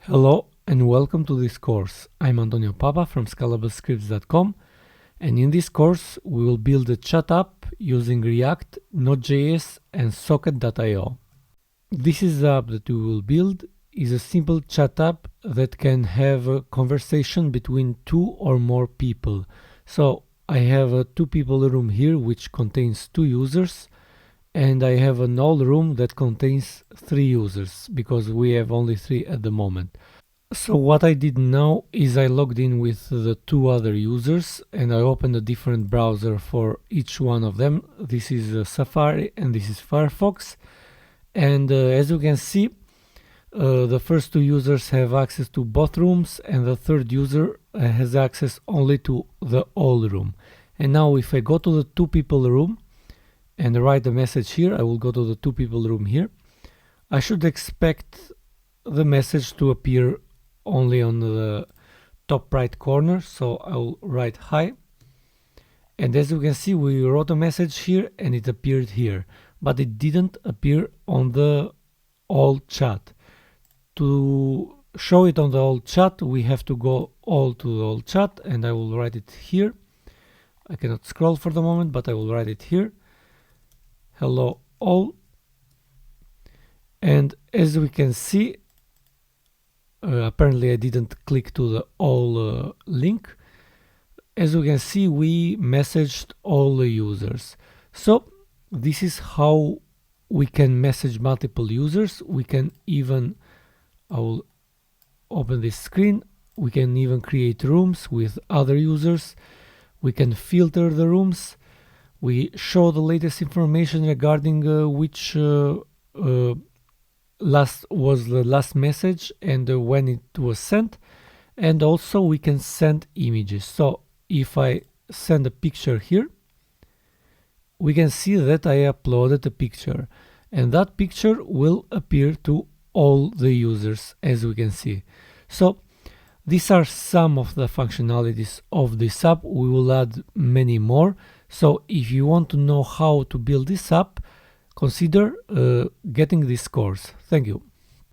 Hello and welcome to this course. I'm Antonio Papa from scalablescripts.com, and in this course we will build a chat app using React, NodeJS and Socket.io. This is the app that we will build is a simple chat app that can have a conversation between two or more people. So I have a two people room here which contains two users, and I have an all room that contains three users because we have only three at the moment. So what I did now is I logged in with the two other users and I opened a different browser for each one of them. This is Safari and this is Firefox. And as you can see, the first two users have access to both rooms and the third user has access only to the all room. And now if I go to the two people room and write a message here, I will go to the two people room here. I should expect the message to appear only on the top right corner, so I'll write hi. And as you can see, we wrote a message here and it appeared here, but it didn't appear on the all chat. To show it on the all chat, we have to go all to the all chat, and I will write it here. I cannot scroll for the moment, but I will write it here. Hello all. And as we can see, apparently I didn't click to the all link. As you can see, we messaged all the users. So this is how we can message multiple users. We can even, I will open this screen, we can even create rooms with other users. We can filter the rooms. We show the latest information regarding which was the last message and when it was sent, and also we can send images. So if I send a picture here, we can see that I uploaded a picture, and that picture will appear to all the users, as we can see. So these are some of the functionalities of this app. We will add many more. So if you want to know how to build this app, consider getting this course. Thank you.